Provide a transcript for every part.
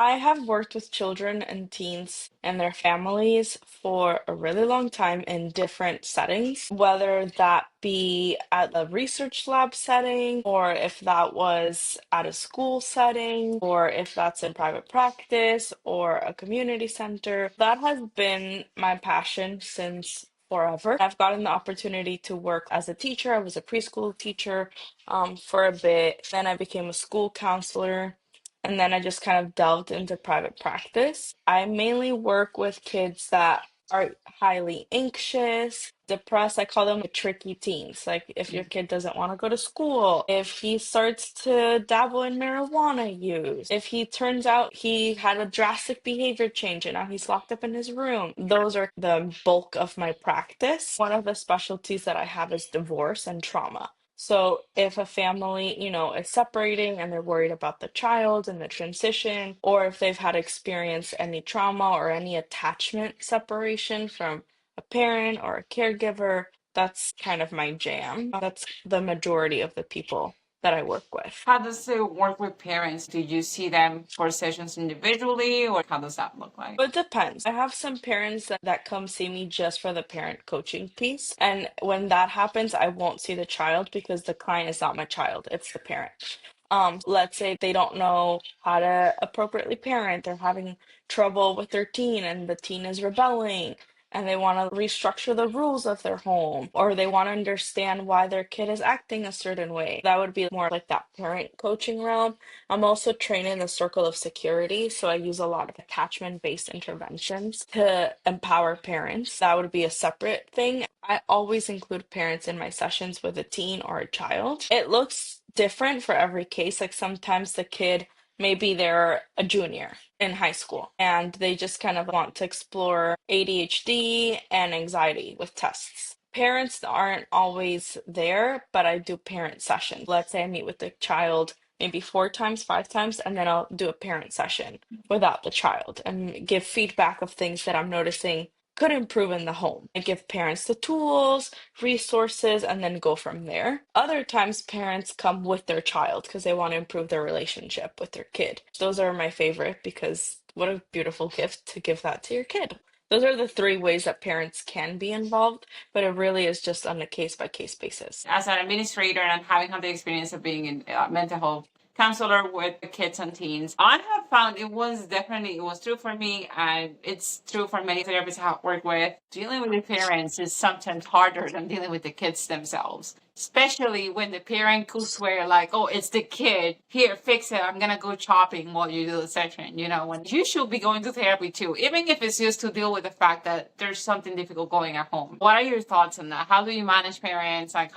I have worked with children and teens and their families for a really long time in different settings, whether that be at a research lab setting, or if that was at a school setting, or if that's in private practice or a community center. That has been my passion since forever. I've gotten the opportunity to work as a teacher. I was a preschool teacher for a bit. Then I became a school counselor. And then I just kind of delved into private practice. I mainly work with kids that are highly anxious, depressed. I call them the tricky teens. Like if your kid doesn't want to go to school, if he starts to dabble in marijuana use, if he turns out he had a drastic behavior change and now he's locked up in his room. Those are the bulk of my practice. One of the specialties that I have is divorce and trauma. So if a family, is separating and they're worried about the child and the transition, or if they've had experienced any trauma or any attachment separation from a parent or a caregiver, that's kind of my jam. That's the majority of the people that I work with. How does it work with parents? Do you see them for sessions individually, or how does that look like? It depends. I have some parents that come see me just for the parent coaching piece. And when that happens, I won't see the child because the client is not my child, it's the parent. Let's say they don't know how to appropriately parent, they're having trouble with their teen and the teen is rebelling and they want to restructure the rules of their home, or they want to understand why their kid is acting a certain way. That would be more like that parent coaching realm. I'm also trained in the circle of security, so I use a lot of attachment-based interventions to empower parents. That would be a separate thing. I always include parents in my sessions with a teen or a child. It looks different for every case. Like sometimes the kid, maybe they're a junior in high school and they just kind of want to explore ADHD and anxiety with tests. Parents aren't always there, but I do parent sessions. Let's say I meet with the child maybe 4 times, 5 times, and then I'll do a parent session without the child and give feedback of things that I'm noticing could improve in the home. I give parents the tools, resources, and then go from there. Other times, parents come with their child because they want to improve their relationship with their kid. Those are my favorite because what a beautiful gift to give that to your kid. Those are the three ways that parents can be involved, but it really is just on a case by case basis. As an administrator and having had the experience of being in mental health counselor with kids and teens, I have found it was true for me, and it's true for many therapists I have worked with. Dealing with the parents is sometimes harder than dealing with the kids themselves, especially when the parent could swear like, "Oh, it's the kid. Here, fix it. I'm gonna go shopping while you do the session." When you should be going to therapy too, even if it's just to deal with the fact that there's something difficult going at home. What are your thoughts on that? How do you manage parents? Like,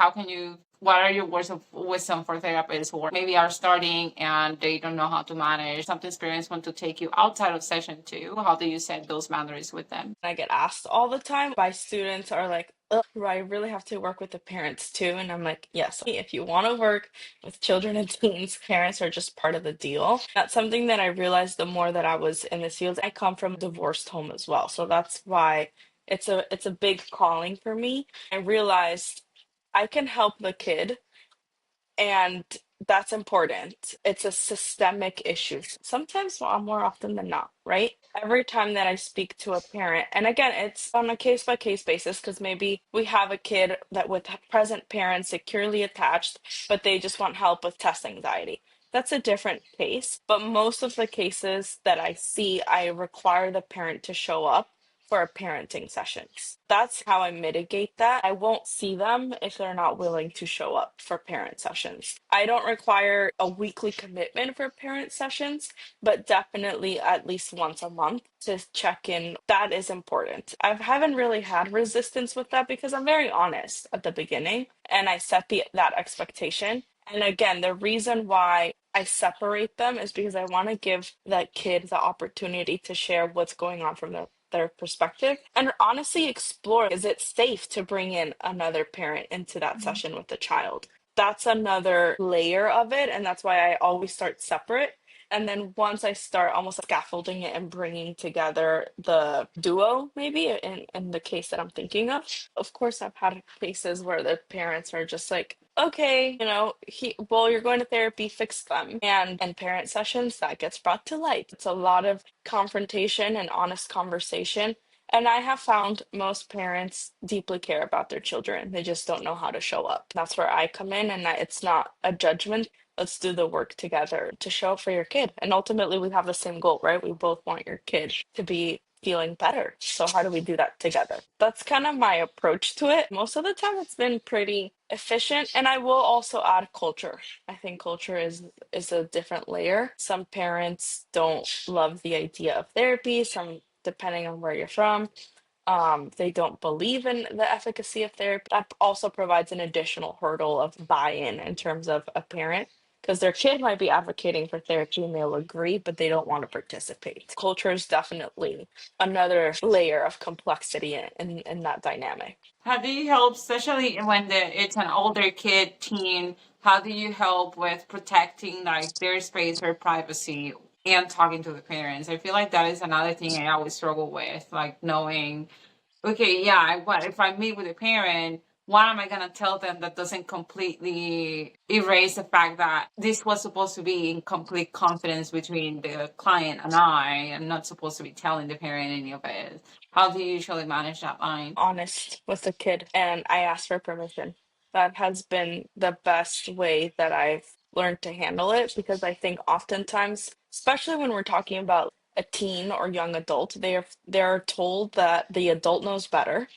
what are your words of wisdom for therapists who maybe are starting and they don't know how to manage? Some experience want to take you outside of session too. How do you set those boundaries with them? I get asked all the time by students are like, "Ugh, do I really have to work with the parents too?" And I'm like, yes, if you want to work with children and teens, parents are just part of the deal. That's something that I realized the more that I was in this field. I come from a divorced home as well. So that's why it's a big calling for me. I realized I can help the kid and that's important. It's a systemic issue. Sometimes, well, more often than not, right? Every time that I speak to a parent, and again, it's on a case by case basis because maybe we have a kid that with present parents securely attached, but they just want help with test anxiety. That's a different case. But most of the cases that I see, I require the parent to show up for parenting sessions. That's how I mitigate that. I won't see them if they're not willing to show up for parent sessions. I don't require a weekly commitment for parent sessions, but definitely at least once a month to check in. That is important. I haven't really had resistance with that because I'm very honest at the beginning and I set that expectation. And again, the reason why I separate them is because I want to give that kid the opportunity to share what's going on from their perspective and honestly explore, is it safe to bring in another parent into that session with the child? That's another layer of it, and that's why I always start separate. And then once I start almost scaffolding it and bringing together the duo, maybe in the case that I'm thinking of course, I've had cases where the parents are just like, okay, well, you're going to therapy, fix them. And in parent sessions, that gets brought to light. It's a lot of confrontation and honest conversation. And I have found most parents deeply care about their children. They just don't know how to show up. That's where I come in, and it's not a judgment. Let's do the work together to show up for your kid. And ultimately, we have the same goal, right? We both want your kid to be feeling better. So how do we do that together? That's kind of my approach to it. Most of the time it's been pretty efficient, and I will also add culture. I think culture is a different layer. Some parents don't love the idea of therapy, some depending on where you're from. They don't believe in the efficacy of therapy. That also provides an additional hurdle of buy-in in terms of a parent, because their kid might be advocating for therapy and they'll agree, but they don't want to participate. Culture is definitely another layer of complexity in that dynamic. How do you help, especially when it's an older kid, teen? How do you help with protecting like their space or privacy and talking to the parents? I feel like that is another thing I always struggle with, like knowing, okay, yeah, what if I meet with a parent? What am I gonna tell them that doesn't completely erase the fact that this was supposed to be in complete confidence between the client and I? I'm not supposed to be telling the parent any of it. How do you usually manage that line? Honest with the kid, and I ask for permission. That has been the best way that I've learned to handle it, because I think oftentimes, especially when we're talking about a teen or young adult, they're told that the adult knows better.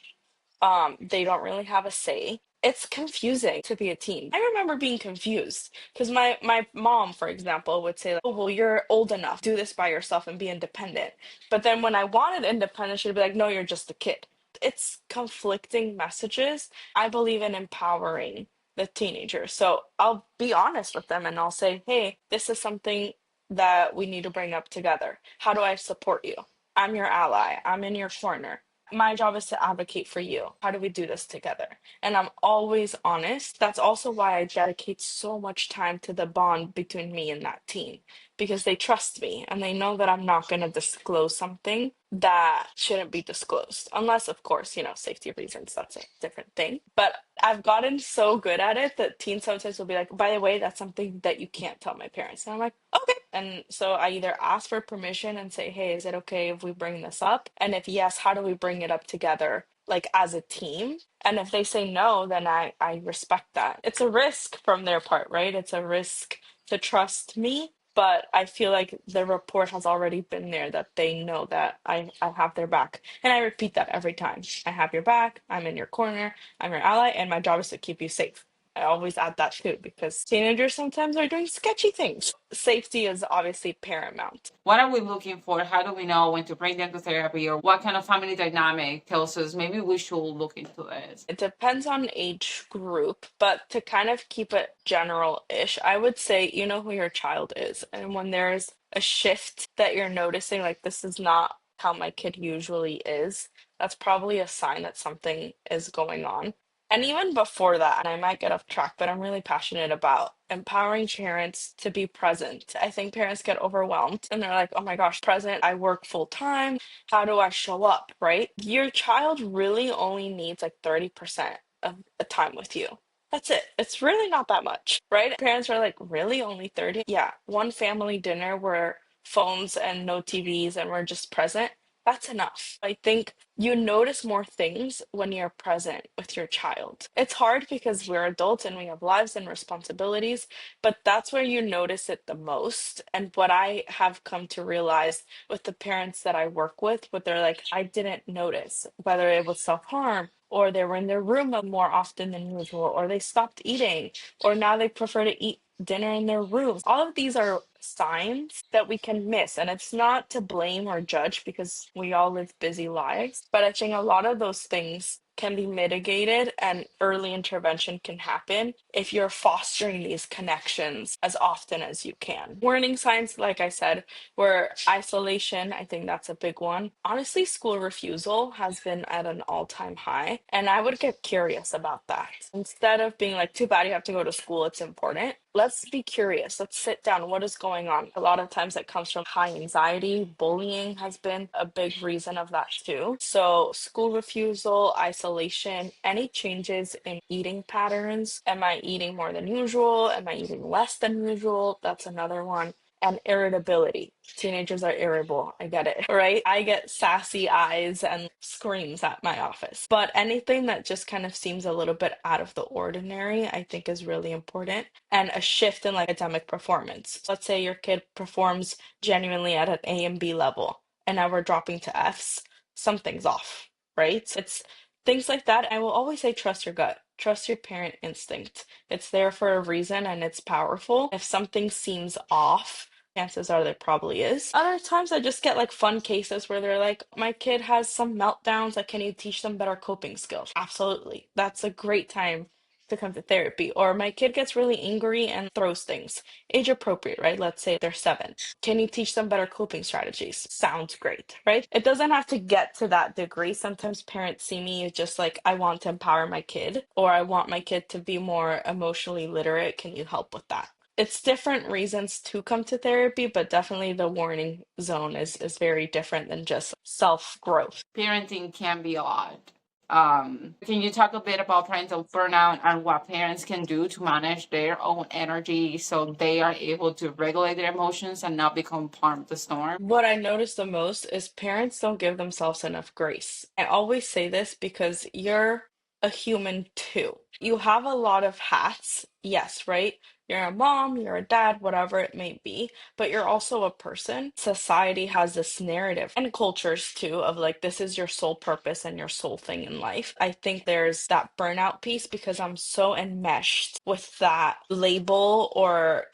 They don't really have a say. It's confusing to be a teen. I remember being confused because my mom, for example, would say, like, "Oh, well, you're old enough. Do this by yourself and be independent." But then when I wanted independence, she'd be like, "No, you're just a kid." It's conflicting messages. I believe in empowering the teenager. So I'll be honest with them and I'll say, "Hey, this is something that we need to bring up together. How do I support you? I'm your ally. I'm in your corner. My job is to advocate for you. How do we do this together?" And I'm always honest. That's also why I dedicate so much time to the bond between me and that team, because they trust me and they know that I'm not going to disclose something that shouldn't be disclosed. Unless, of course, safety reasons, that's a different thing. But I've gotten so good at it that teens sometimes will be like, "By the way, that's something that you can't tell my parents." And I'm like, "Okay." And so I either ask for permission and say, "Hey, is it okay if we bring this up? And if yes, how do we bring it up together, like as a team?" And if they say no, then I respect that. It's a risk from their part, right? It's a risk to trust me. But I feel like the rapport has already been there, that they know that I have their back. And I repeat that every time. I have your back. I'm in your corner. I'm your ally. And my job is to keep you safe. I always add that too, because teenagers sometimes are doing sketchy things. Safety is obviously paramount. What are we looking for? How do we know when to bring them to therapy, or what kind of family dynamic tells us maybe we should look into this? It depends on age group, but to kind of keep it general-ish, I would say you know who your child is. And when there's a shift that you're noticing, like this is not how my kid usually is, that's probably a sign that something is going on. And even before that, and I might get off track, but I'm really passionate about empowering parents to be present. I think parents get overwhelmed and they're like, "Oh my gosh, present, I work full time. How do I show up?" Right? Your child really only needs like 30% of the time with you. That's it. It's really not that much, right? Parents are like, "Really? Only 30?" Yeah, one family dinner where phones and no TVs and we're just present. That's enough. I think you notice more things when you're present with your child. It's hard because we're adults and we have lives and responsibilities, but that's where you notice it the most. And what I have come to realize with the parents that I work with, what they're like, "I didn't notice," whether it was self-harm or they were in their room more often than usual, or they stopped eating, or now they prefer to eat dinner in their rooms. All of these are signs that we can miss. And it's not to blame or judge because we all live busy lives. But I think a lot of those things can be mitigated and early intervention can happen if you're fostering these connections as often as you can. Warning signs, like I said, were isolation. I think that's a big one. Honestly, school refusal has been at an all-time high, and I would get curious about that. Instead of being like, "Too bad you have to go to school, it's important," Let's be curious. Let's sit down. What is going on? A lot of times it comes from high anxiety. Bullying has been a big reason of that too. So, school refusal, isolation, any changes in eating patterns. Am I eating more than usual? Am I eating less than usual? That's another one. And irritability. Teenagers are irritable. I get it, right? I get sassy eyes and screams at my office. But anything that just kind of seems a little bit out of the ordinary, I think is really important. And a shift in like academic performance. Let's say your kid performs genuinely at an A and B level, and now we're dropping to Fs. Something's off, right? It's things like that. I will always say trust your gut. Trust your parent instinct. It's there for a reason and it's powerful. If something seems off, chances are there probably is. Other times I just get like fun cases where they're like, my kid has some meltdowns. Like, can you teach them better coping skills? Absolutely. That's a great time to come to therapy. Or my kid gets really angry and throws things. Age appropriate, right? Let's say they're 7. Can you teach them better coping strategies? Sounds great, right? It doesn't have to get to that degree. Sometimes parents see me as just like, I want to empower my kid, or I want my kid to be more emotionally literate. Can you help with that? It's different reasons to come to therapy, but definitely the warning zone is very different than just self growth. Parenting can be a lot. Can you talk a bit about parental burnout and what parents can do to manage their own energy so they are able to regulate their emotions and not become part of the storm? What I notice the most is parents don't give themselves enough grace. I always say this because you're a human too. You have a lot of hats, yes, right? You're a mom, you're a dad, whatever it may be, but you're also a person. Society has this narrative and cultures too of like, this is your sole purpose and your sole thing in life. I think there's that burnout piece because I'm so enmeshed with that label or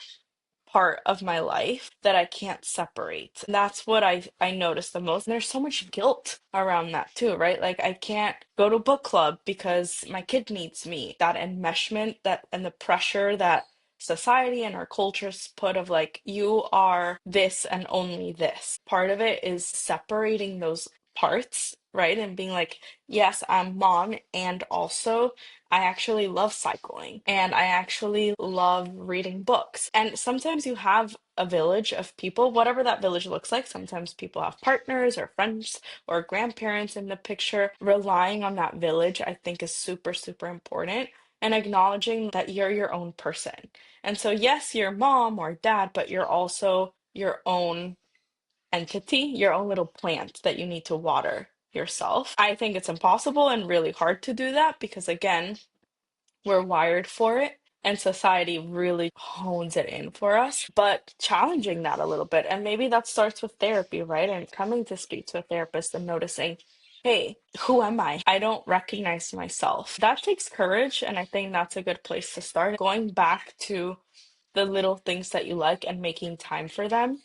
part of my life that I can't separate. And that's what I notice the most. And there's so much guilt around that too, right? Like I can't go to book club because my kid needs me. That enmeshment, that and the pressure that society and our cultures put of like you are this and only this. Part of it is separating those parts, right? And being like, yes, I'm mom and also I actually love cycling and I actually love reading books. And sometimes you have a village of people, whatever that village looks like. Sometimes people have partners or friends or grandparents in the picture. Relying on that village, I think, is super, super important. And acknowledging that you're your own person. And so, yes, you're mom or dad, but you're also your own entity, your own little plant that you need to water yourself. I think it's impossible and really hard to do that because, again, we're wired for it and society really hones it in for us, but challenging that a little bit. And maybe that starts with therapy, right? And coming to speak to a therapist and noticing, hey, who am I? I don't recognize myself. That takes courage. And I think that's a good place to start. Going back to the little things that you like and making time for them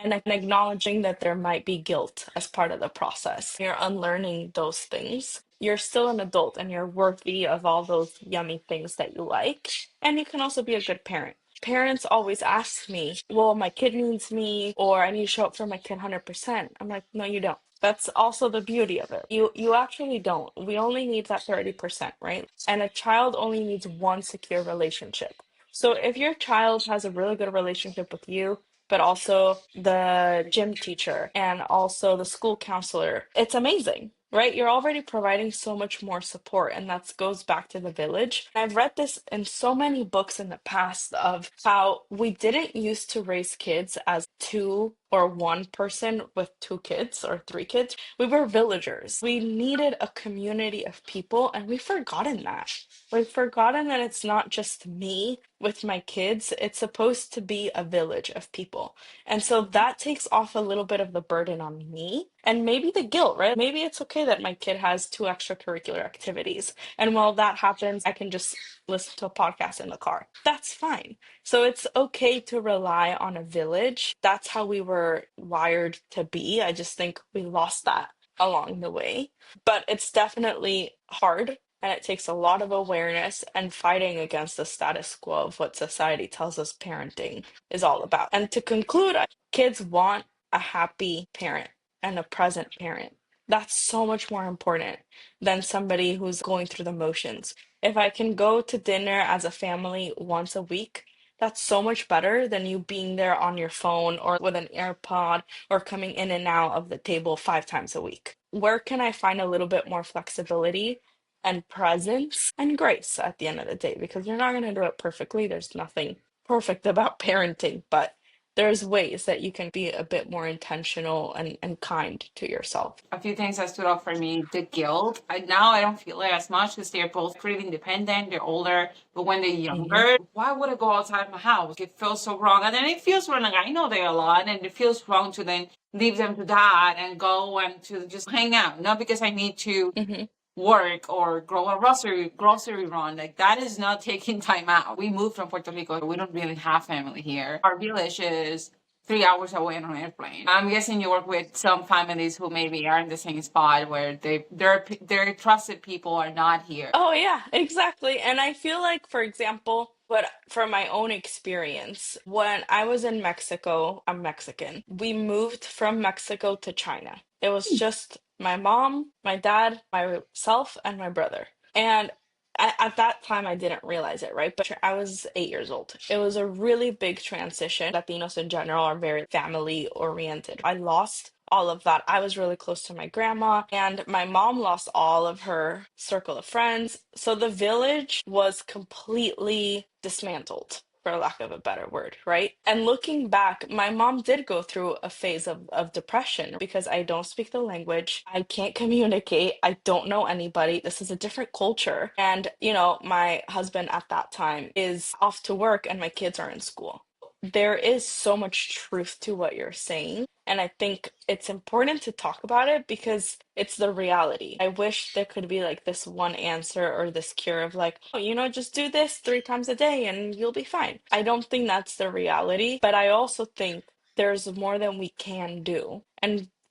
and acknowledging that there might be guilt as part of the process. You're unlearning those things. You're still an adult and you're worthy of all those yummy things that you like. And you can also be a good parent. Parents always ask me, well, my kid needs me, or I need to show up for my kid 100%. I'm like, no, you don't. That's also the beauty of it. You actually don't. We only need that 30%, right? And a child only needs one secure relationship. So if your child has a really good relationship with you, but also the gym teacher and also the school counselor, it's amazing, right? You're already providing so much more support, and that goes back to the village. I've read this in so many books in the past of how we didn't used to raise kids as two or one person with 2 kids or 3 kids. We were villagers. We needed a community of people, and we've forgotten that. We've forgotten that it's not just me with my kids, it's supposed to be a village of people. And so that takes off a little bit of the burden on me and maybe the guilt, right? Maybe it's okay that my kid has 2 extracurricular activities. And while that happens, I can just listen to a podcast in the car. That's fine. So it's okay to rely on a village. That's how we were wired to be. I just think we lost that along the way. But it's definitely hard and it takes a lot of awareness and fighting against the status quo of what society tells us parenting is all about. And to conclude, kids want a happy parent and a present parent. That's so much more important than somebody who's going through the motions. If I can go to dinner as a family once a week, That's so much better than you being there on your phone or with an AirPod or coming in and out of the table 5 times a week. Where can I find a little bit more flexibility and presence and grace at the end of the day? Because you're not going to do it perfectly. There's nothing perfect about parenting, but there's ways that you can be a bit more intentional and kind to yourself. A few things that stood out for me: the guilt. Now I don't feel it as much because they're both pretty independent, they're older. But when they're Hmm. younger, why would I go outside my house? It feels so wrong. And then it feels wrong. Like, I know they're alone, and it feels wrong to then leave them to that and go and to just hang out. Not because I need to Hmm. work or grow a grocery run. Like, that is not taking time out. We moved from Puerto Rico. We don't really have family here. Our village is 3 hours away on an airplane. I'm guessing you work with some families who maybe are in the same spot where their trusted people are not here. Oh, yeah, exactly. And I feel like, for example, but from my own experience, when I was in Mexico, I'm Mexican. We moved from Mexico to China. It was just my mom, my dad, myself, and my brother. And at that time, I didn't realize it, right? But I was 8 years old. It was a really big transition. Latinos in general are very family oriented. I lost all of that. I was really close to my grandma, and my mom lost all of her circle of friends. So the village was completely dismantled, for lack of a better word, right? And looking back, my mom did go through a phase of depression because I don't speak the language. I can't communicate. I don't know anybody. This is a different culture. And, my husband at that time is off to work and my kids are in school. There is so much truth to what you're saying. And I think it's important to talk about it because it's the reality. I wish there could be like this one answer or this cure of like, oh, just do this 3 times a day and you'll be fine. I don't think that's the reality, but I also think there's more than we can do.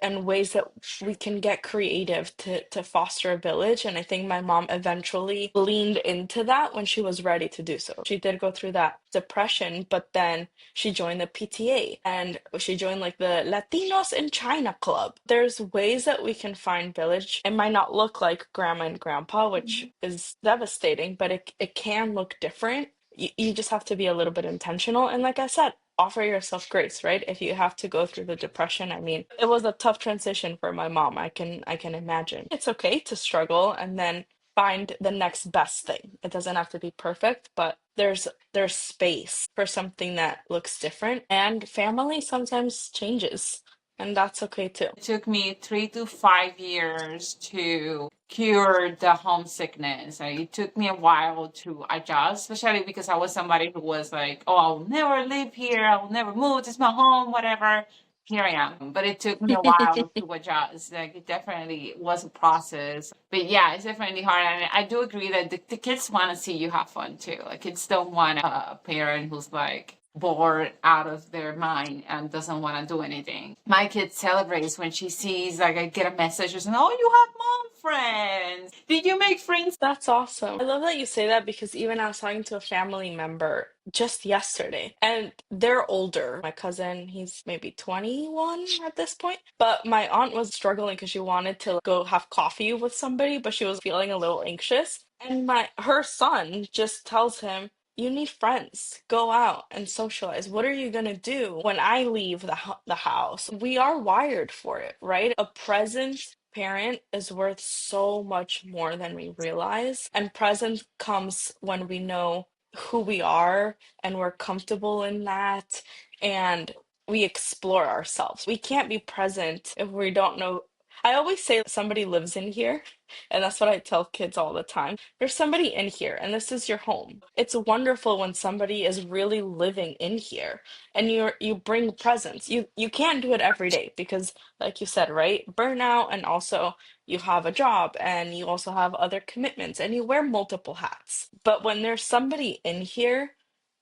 And ways that we can get creative to foster a village. And I think my mom eventually leaned into that when she was ready to do so. She did go through that depression, but then she joined the PTA and she joined like the Latinos in China club. There's ways that we can find village. It might not look like grandma and grandpa, which is devastating, but it can look different. You just have to be a little bit intentional. And like I said, offer yourself grace, right? If you have to go through the depression, I mean, it was a tough transition for my mom. I can imagine. It's okay to struggle and then find the next best thing. It doesn't have to be perfect, but there's space for something that looks different, and family sometimes changes, and that's okay too. It took me 3 to 5 years to cure the homesickness. It took me a while to adjust, especially because I was somebody who was like, oh, I'll never live here. I will never move. This is my home, whatever. Here I am. But it took me a while to adjust. Like, it definitely was a process. But yeah, it's definitely hard. And I do agree that the kids want to see you have fun too. Like, kids don't want a parent who's like bored out of their mind and doesn't want to do anything. My kid celebrates when she sees, like, I get a message or something, oh, you have mom friends. Did you make friends? That's awesome. I love that you say that because even I was talking to a family member just yesterday and they're older. My cousin, he's maybe 21 at this point. But my aunt was struggling because she wanted to go have coffee with somebody, but she was feeling a little anxious. And her son just tells him, you need friends. Go out and socialize. What are you gonna do when I leave the house? We are wired for it, right? A present parent is worth so much more than we realize. And presence comes when we know who we are and we're comfortable in that and we explore ourselves. We can't be present if we don't know. I always say somebody lives in here, and that's what I tell kids all the time. There's somebody in here, and this is your home. It's wonderful when somebody is really living in here and you bring presence. You can't do it every day because like you said, right? Burnout, and also you have a job and you also have other commitments and you wear multiple hats. But when there's somebody in here,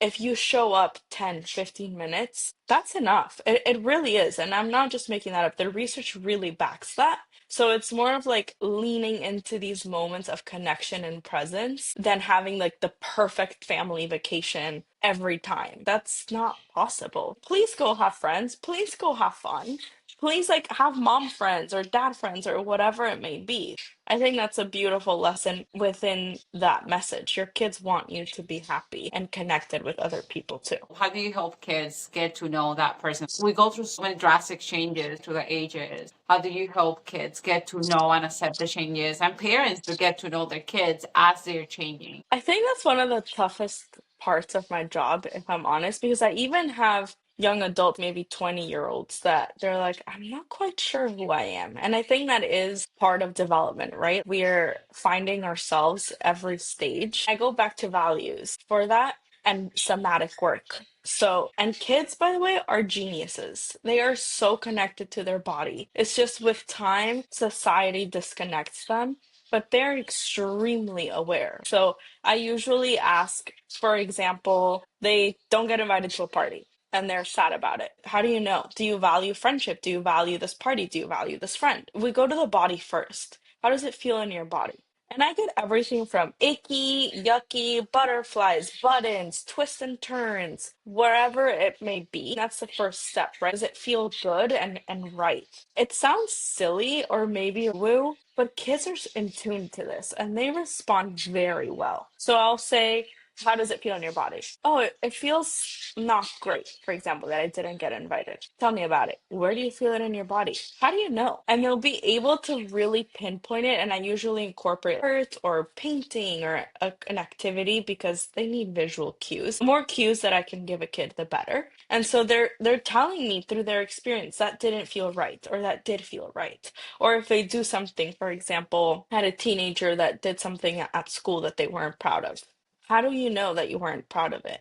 if you show up 10, 15 minutes, that's enough. It really is. And I'm not just making that up. The research really backs that. So it's more of like leaning into these moments of connection and presence than having like the perfect family vacation every time. That's not possible. Please go have friends. Please go have fun. Please like have mom friends or dad friends or whatever it may be. I think that's a beautiful lesson within that message. Your kids want you to be happy and connected with other people too. How do you help kids get to know that person? We go through so many drastic changes through the ages. How do you help kids get to know and accept the changes and parents to get to know their kids as they're changing? I think that's one of the toughest parts of my job, if I'm honest, because I even have young adults, maybe 20-year-olds, that they're like, I'm not quite sure who I am. And I think that is part of development, right? We're finding ourselves every stage. I go back to values for that and somatic work. So, and kids, by the way, are geniuses. They are so connected to their body. It's just with time, society disconnects them, but they're extremely aware. So I usually ask, for example, they don't get invited to a party and they're sad about it. How do you know? Do you value friendship? Do you value this party? Do you value this friend? We go to the body first. How does it feel in your body? And I get everything from icky, yucky, butterflies, buttons, twists and turns, wherever it may be. That's the first step, right? Does it feel good and right? It sounds silly or maybe woo, but kids are in tune to this and they respond very well. So I'll say, how does it feel in your body? Oh, it feels not great, for example, that I didn't get invited. Tell me about it. Where do you feel it in your body? How do you know? And they'll be able to really pinpoint it. And I usually incorporate art or painting or an activity because they need visual cues. The more cues that I can give a kid, the better. And so they're telling me through their experience that didn't feel right or that did feel right. Or if they do something, for example, I had a teenager that did something at school that they weren't proud of. How do you know that you weren't proud of it?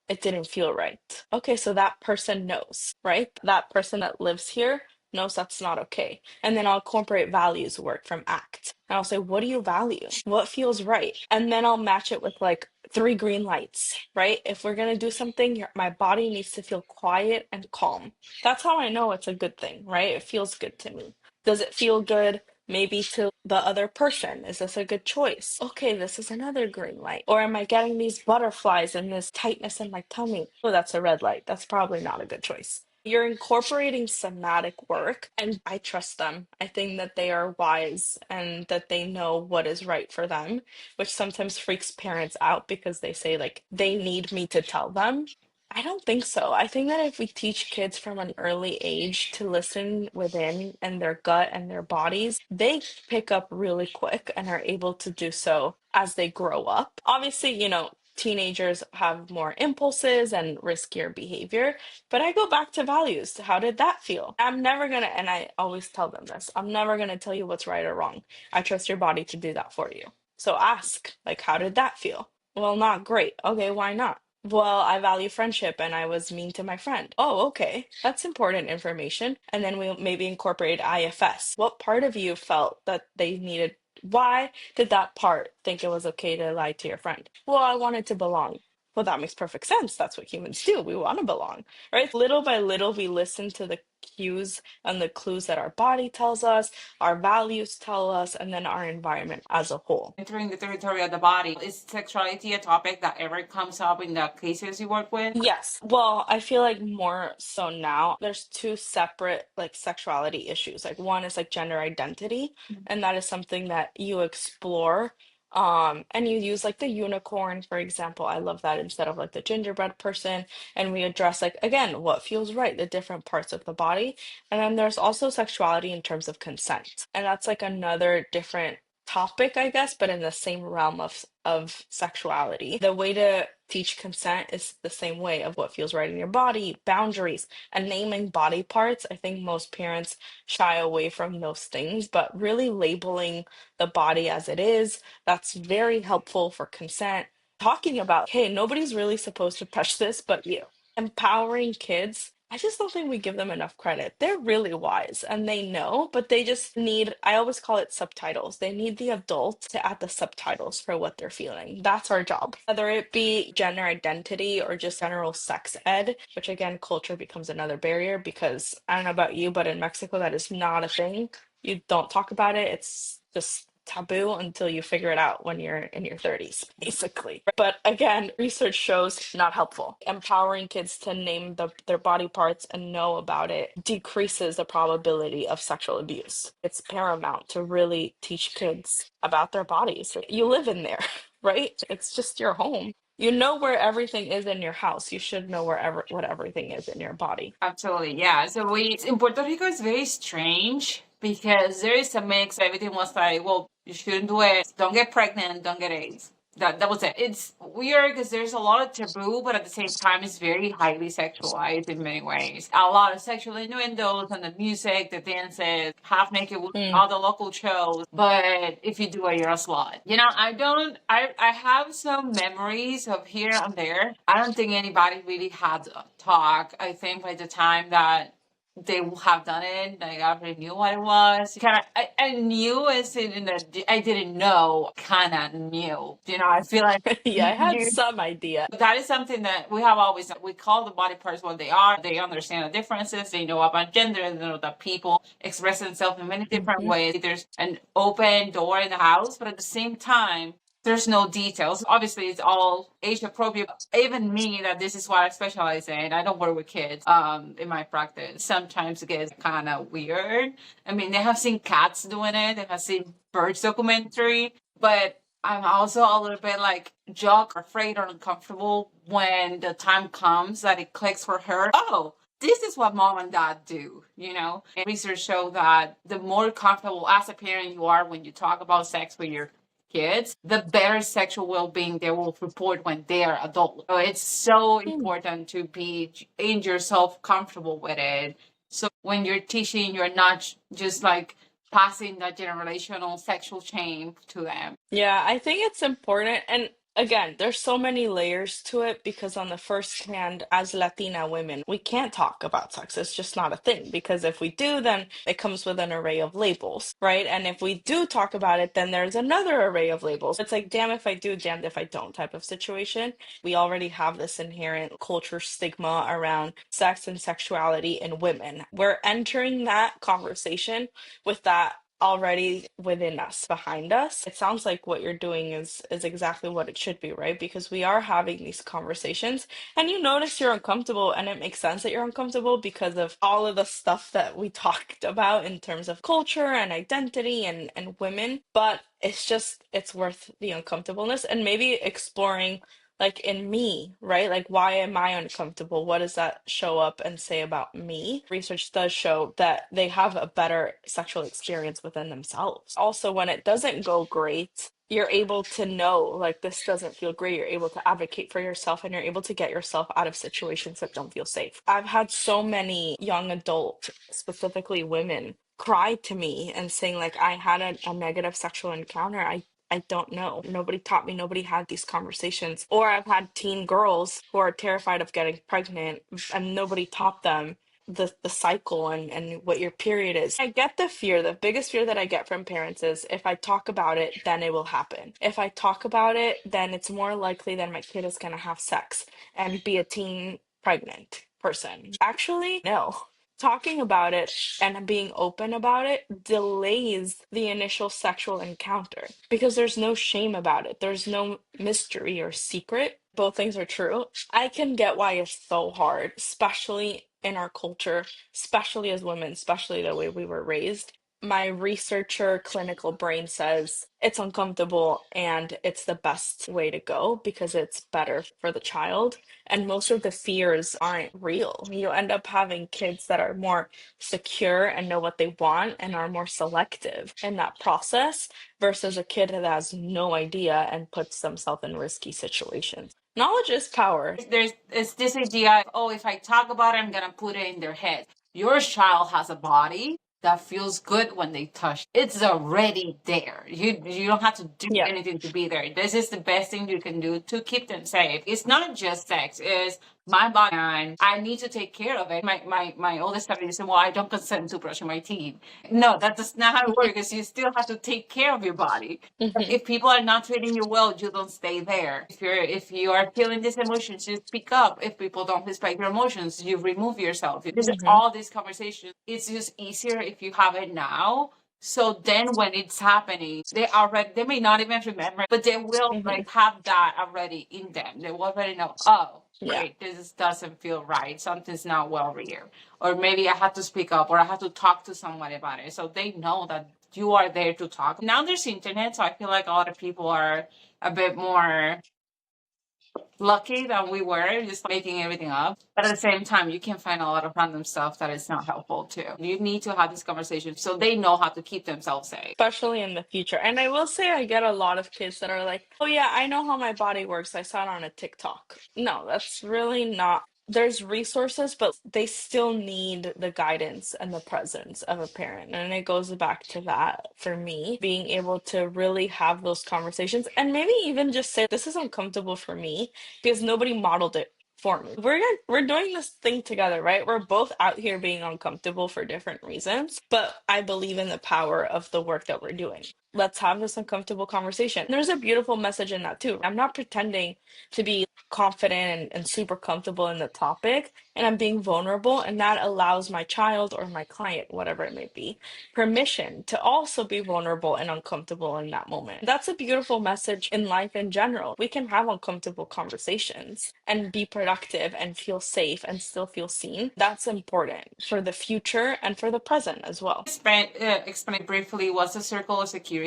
It didn't feel right. Okay, so that person knows, right? That person that lives here knows that's not okay. And then I'll incorporate values work from ACT. And I'll say, what do you value? What feels right? And then I'll match it with like 3 green lights, right? If we're gonna do something, my body needs to feel quiet and calm. That's how I know it's a good thing, right? It feels good to me. Does it feel good maybe to the other person? Is this a good choice? Okay, this is another green light. Or am I getting these butterflies and this tightness in my tummy? Oh, that's a red light. That's probably not a good choice. You're incorporating somatic work, and I trust them. I think that they are wise and that they know what is right for them, which sometimes freaks parents out because they say, like, they need me to tell them. I don't think so. I think that if we teach kids from an early age to listen within and their gut and their bodies, they pick up really quick and are able to do so as they grow up. Obviously, teenagers have more impulses and riskier behavior, but I go back to values. How did that feel? I'm never gonna, and I always tell them this, I'm never gonna tell you what's right or wrong. I trust your body to do that for you. So ask, like, how did that feel? Well, not great. Okay, why not? Well, I value friendship and I was mean to my friend. Oh, okay. That's important information. And then we'll maybe incorporate IFS. What part of you felt that they needed? Why did that part think it was okay to lie to your friend? Well, I wanted to belong. Well, that makes perfect sense. That's what humans do. We want to belong, right? Little by little, we listen to the cues and the clues that our body tells us, our values tell us, and then our environment as a whole. Entering the territory of the body. Is sexuality a topic that ever comes up in the cases you work with? Yes. Well, I feel like more so now. There's two separate like sexuality issues. Like one is like gender identity, and that is something that you explore. And you use like the unicorn, for example. I love that instead of like the gingerbread person. And we address like again what feels right, the different parts of the body. And then there's also sexuality in terms of consent. And that's like another different topic, I guess, but in the same realm of sexuality. The way to teach consent is the same way of what feels right in your body, boundaries, and naming body parts. I think most parents shy away from those things, but really labeling the body as it is, that's very helpful for consent. Talking about, hey, nobody's really supposed to touch this but you. Empowering kids. I just don't think we give them enough credit. They're really wise and they know, but they just need, I always call it subtitles. They need the adult to add the subtitles for what they're feeling. That's our job. Whether it be gender identity or just general sex ed, which again, culture becomes another barrier because I don't know about you, but in Mexico, that is not a thing. You don't talk about it. It's just taboo until you figure it out when you're in your 30s, basically. But again, research shows not helpful. Empowering kids to name their body parts and know about it decreases the probability of sexual abuse. It's paramount to really teach kids about their bodies. You live in there, right? It's just your home. You know where everything is in your house. You should know what everything is in your body. Absolutely, yeah. So we in Puerto Rico it's very strange because there is a mix. Everything was like, well, you shouldn't do it. Don't get pregnant. Don't get AIDS. That was it. It's weird because there's a lot of taboo, but at the same time, it's very highly sexualized in many ways. A lot of sexual innuendos and the music, the dances, half naked with Mm. all the local shows. But if you do it, you're a slut. You know, I don't. I have some memories of here and there. I don't think anybody really had a talk. I think by the time that they will have done it. Like I already knew what it was. Kind of, I knew it's in the. I didn't know. Kind of knew. You know, I feel like Yeah, I had you. some idea. That is something that we have always. We call the body parts what they are. They understand the differences. They know about gender. They know that people express themselves in many different Mhm. ways. There's an open door in the house, but at the same time, there's no details. Obviously, it's all age appropriate. Even me, that this is what I specialize in. I don't work with kids in my practice. Sometimes it gets kind of weird. I mean, they have seen cats doing it. They have seen birds documentary, but I'm also a little bit like jock, afraid or uncomfortable when the time comes that it clicks for her. Oh, this is what mom and dad do, you know? And research show that the more comfortable as a parent you are when you talk about sex with your kids, the better sexual well-being they will report when they are adult. So it's so important to be in yourself comfortable with it. So when you're teaching, you're not just like passing that generational sexual shame to them. Yeah, I think it's important. And again, there's so many layers to it because, on the first hand, as Latina women, we can't talk about sex. It's just not a thing. Because if we do, then it comes with an array of labels, right? And if we do talk about it, then there's another array of labels. It's like, damn if I do, damned if I don't type of situation. We already have this inherent culture stigma around sex and sexuality in women. We're entering that conversation with that already within us, behind us. It sounds like what you're doing is exactly what it should be, right? Because we are having these conversations and you notice you're uncomfortable, and it makes sense that you're uncomfortable because of all of the stuff that we talked about in terms of culture and identity and women. But it's worth the uncomfortableness and maybe exploring, like, in me, right? Like, why am I uncomfortable? What does that show up and say about me? Research does show that they have a better sexual experience within themselves. Also, when it doesn't go great, you're able to know, like, this doesn't feel great. You're able to advocate for yourself and you're able to get yourself out of situations that don't feel safe. I've had so many young adult, specifically women, cry to me and saying, like, I had a negative sexual encounter. I don't know. Nobody taught me. Nobody had these conversations. Or I've had teen girls who are terrified of getting pregnant and nobody taught them the cycle and what your period is. I get the fear. The biggest fear that I get from parents is, if I talk about it, then it will happen. If I talk about it, then it's more likely that my kid is going to have sex and be a teen pregnant person. Actually, no. Talking about it and being open about it delays the initial sexual encounter because there's no shame about it. There's no mystery or secret. Both things are true. I can get why it's so hard, especially in our culture, especially as women, especially the way we were raised. My researcher clinical brain says it's uncomfortable and it's the best way to go because it's better for the child. And most of the fears aren't real. You end up having kids that are more secure and know what they want and are more selective in that process versus a kid that has no idea and puts themselves in risky situations. Knowledge is power. There's it's this idea of, oh, if I talk about it, I'm gonna put it in their head. Your child has a body that feels good when they touch. It's already there. You don't have to do Yeah. anything to be there. This is the best thing you can do to keep them safe. It's not just sex, it's my body and I need to take care of it. My oldest son said, well, I don't consent to brushing my teeth. No, that does not how it works because you still have to take care of your body. Mhm. If people are not treating you well, you don't stay there. If you are feeling these emotions, you speak up. If people don't respect your emotions, you remove yourself. This is Mhm. all these conversations. It's just easier if you have it now So then when it's happening, they may not even remember, but they will Hmm. like have that already in them. They will already know, oh, Yeah. wait, doesn't feel right. Something's not well over here. Or maybe I have to speak up or I have to talk to someone about it. So they know that you are there to talk. Now there's internet, so I feel like a lot of people are a bit more lucky than we were, just making everything up. But at the same time, you can find a lot of random stuff that is not helpful too. You need to have this conversation so they know how to keep themselves safe. Especially in the future. And I will say, I get a lot of kids that are like, oh, yeah, I know how my body works. I saw it on a TikTok. No, that's really not. There's resources, but they still need the guidance and the presence of a parent. And it goes back to that for me, being able to really have those conversations and maybe even just say, this is uncomfortable for me because nobody modeled it for me. We're doing this thing together, right? We're both out here being uncomfortable for different reasons, but I believe in the power of the work that we're doing. Let's have this uncomfortable conversation. There's a beautiful message in that too. I'm not pretending to be confident and super comfortable in the topic, and I'm being vulnerable, and that allows my child or my client, whatever it may be, permission to also be vulnerable and uncomfortable in that moment. That's a beautiful message in life in general. We can have uncomfortable conversations and be productive and feel safe and still feel seen. That's important for the future and for the present as well. Explain briefly what's the circle of security.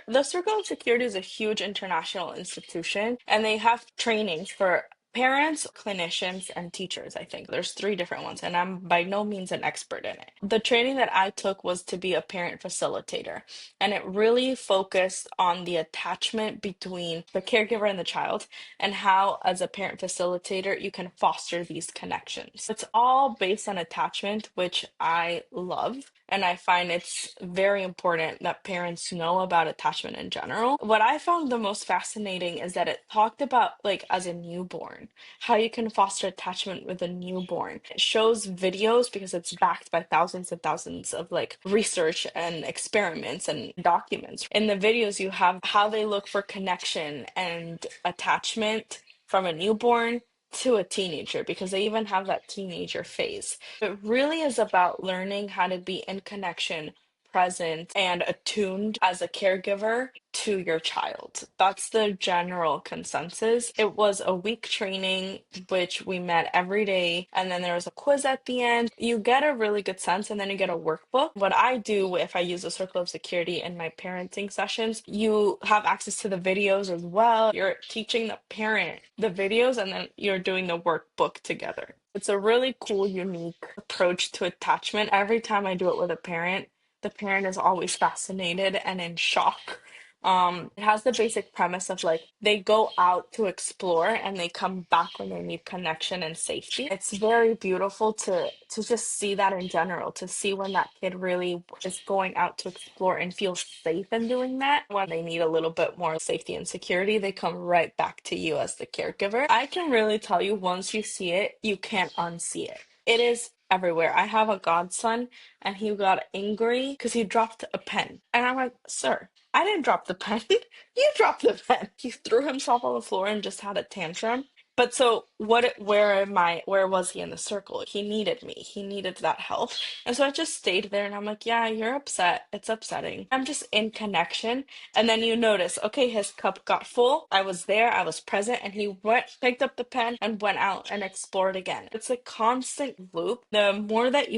The Circle of Security is a huge international institution, and they have trainings for parents, clinicians, and teachers. I think there's three different ones, and I'm by no means an expert in it. The training that I took was to be a parent facilitator, and it really focused on the attachment between the caregiver and the child, and how, as a parent facilitator, you can foster these connections. It's all based on attachment, which I love. And I find it's very important that parents know about attachment in general. What I found the most fascinating is that it talked about, like, as a newborn, how you can foster attachment with a newborn. It shows videos because it's backed by thousands and thousands of like research and experiments and documents. In the videos, you have how they look for connection and attachment from a newborn to a teenager because they even have that teenager phase. It really is about learning how to be in connection, present, and attuned as a caregiver to your child. That's the general consensus. It was a week training, which we met every day, and then there was a quiz at the end. You get a really good sense, and then you get a workbook. What I do if I use a circle of security in my parenting sessions, you have access to the videos as well. You're teaching the parent the videos, and then you're doing the workbook together. It's a really cool, unique approach to attachment. Every time I do it with a parent, the parent is always fascinated and in shock. It has the basic premise of like they go out to explore and they come back when they need connection and safety. It's very beautiful to just see that in general, to see when that kid really is going out to explore and feel safe in doing that. When they need a little bit more safety and security, they come right back to you as the caregiver. I can really tell you once you see it, you can't unsee it. It is everywhere. I have a godson and he got angry because he dropped a pen. And I'm like, sir, I didn't drop the pen. You dropped the pen. He threw himself on the floor and just had a tantrum. But so where was he in the circle? He needed me. He needed that help. And so I just stayed there and I'm like, yeah, you're upset. It's upsetting. I'm just in connection. And then you notice, okay, his cup got full. I was there, I was present, and he went, picked up the pen and went out and explored again. It's a constant loop. The more that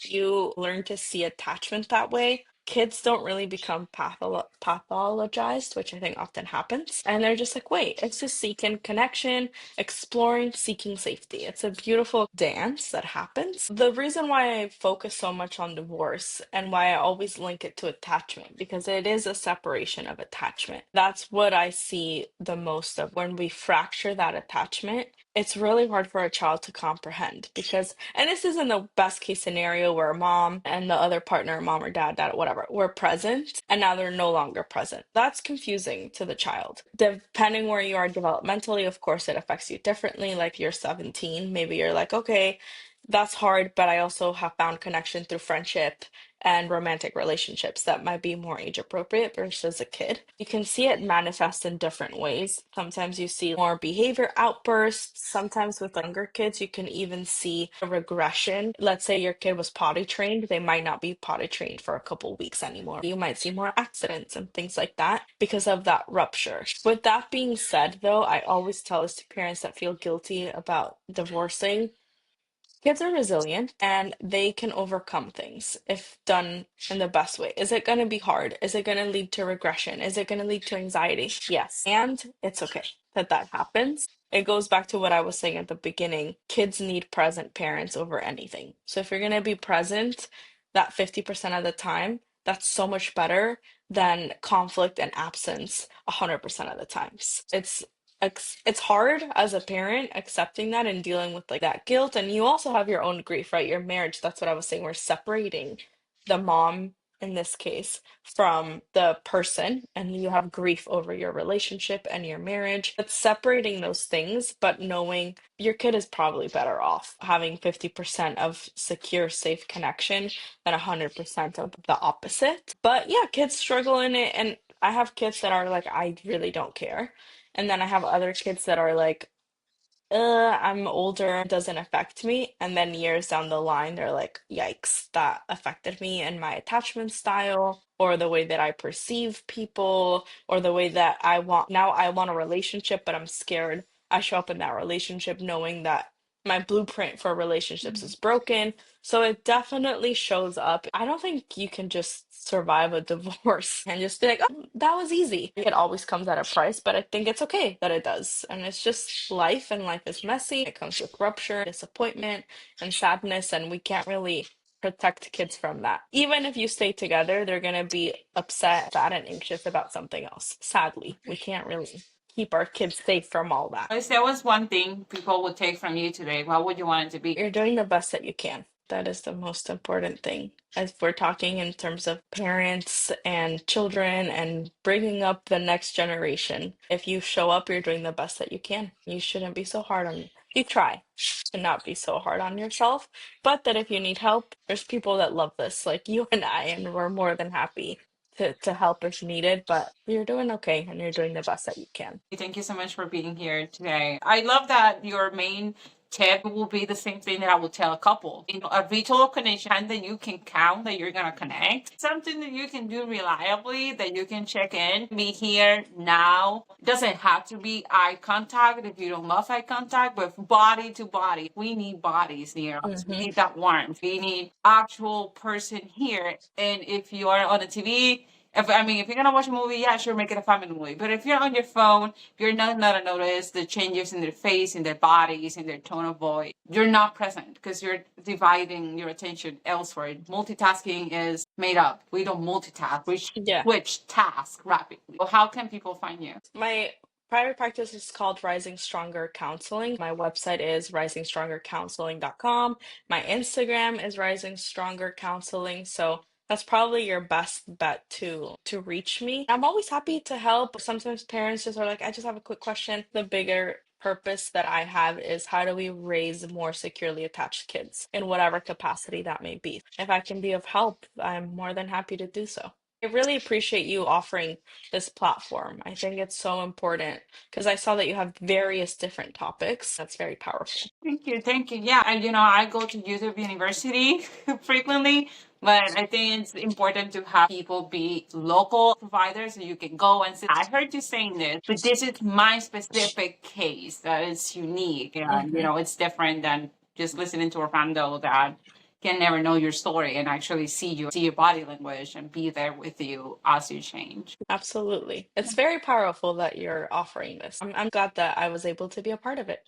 you learn to see attachment that way, kids don't really become pathologized, which I think often happens. And they're just like, wait, it's just seeking connection, exploring, seeking safety. It's a beautiful dance that happens. The reason why I focus so much on divorce and why I always link it to attachment, because it is a separation of attachment. That's what I see the most of when we fracture that attachment. It's really hard for a child to comprehend because, and this is in the best case scenario where mom and the other partner, mom or dad, whatever, were present and now they're no longer present. That's confusing to the child. Depending where you are developmentally, of course, it affects you differently. Like you're 17, maybe you're like, okay, that's hard, but I also have found connection through friendship and romantic relationships that might be more age appropriate versus a kid. You can see it manifest in different ways. Sometimes you see more behavior outbursts. Sometimes with younger kids, you can even see a regression. Let's say your kid was potty trained, they might not be potty trained for a couple weeks anymore. You might see more accidents and things like that because of that rupture. With that being said, though, I always tell this to parents that feel guilty about divorcing. Kids are resilient and they can overcome things if done in the best way. Is it going to be hard? Is it going to lead to regression? Is it going to lead to anxiety? Yes. And it's okay that that happens. It goes back to what I was saying at the beginning. Kids need present parents over anything. So if you're going to be present that 50% of the time, that's so much better than conflict and absence 100% of the times. It's hard as a parent accepting that and dealing with like that guilt, and you also have your own grief, right? Your marriage, that's what I was saying, we're separating the mom in this case from the person, and you have grief over your relationship and your marriage. It's separating those things, but knowing your kid is probably better off having 50% of secure safe connection than 100% of the opposite. But yeah, kids struggle in it, and I have kids that are like, I really don't care, and then I have other kids that are like, I'm older, it doesn't affect me. And then years down the line, they're like, yikes, that affected me and my attachment style, or the way that I perceive people, or the way that now I want a relationship, but I'm scared. I show up in that relationship knowing that my blueprint for relationships is broken. So it definitely shows up. I don't think you can just survive a divorce and just be like, oh, that was easy. It always comes at a price, but I think it's okay that it does. And it's just life, and life is messy. It comes with rupture, disappointment, and sadness, and we can't really protect kids from that. Even if you stay together, they're going to be upset, sad, and anxious about something else. Sadly, we can't really keep our kids safe from all that. If there was one thing people would take from you today, what would you want it to be? You're doing the best that you can. That is the most important thing. As we're talking in terms of parents and children and bringing up the next generation, if you show up, you're doing the best that you can. You shouldn't be so hard on you. Try to not be so hard on yourself, but that if you need help, there's people that love this, like you and I, and we're more than happy to help if needed. But you're doing okay, and you're doing the best that you can. Thank you so much for being here today. I love that your main tip will be the same thing that I would tell a couple. A ritual connection that you can count that you're gonna connect. Something that you can do reliably, that you can check in, be here now. Doesn't have to be eye contact if you don't love eye contact, but body to body. We need bodies near us. We need that warmth. We need actual person here. And if you are on a TV, if you're gonna watch a movie, yeah, sure, make it a family movie. But if you're on your phone, you're not gonna notice the changes in their face, in their bodies, in their tone of voice. You're not present because you're dividing your attention elsewhere. Multitasking is made up. We don't multitask. We Yeah. switch tasks rapidly. So how can people find you? My private practice is called Rising Stronger Counseling. My website is risingstrongercounseling.com. My Instagram is Rising Stronger Counseling. So that's probably your best bet to reach me. I'm always happy to help. Sometimes parents just are like, I just have a quick question. The bigger purpose that I have is, how do we raise more securely attached kids in whatever capacity that may be? If I can be of help, I'm more than happy to do so. I really appreciate you offering this platform. I think it's so important because I saw that you have various different topics. That's very powerful. Thank you, thank you. Yeah, and I go to YouTube University frequently, but I think it's important to have people be local providers so you can go and say, I heard you saying this, but this is my specific case that is unique. And, Hmm. it's different than just listening to a rando that can never know your story and actually see your body language and be there with you as you change. Absolutely. It's very powerful that you're offering this. I'm glad that I was able to be a part of it.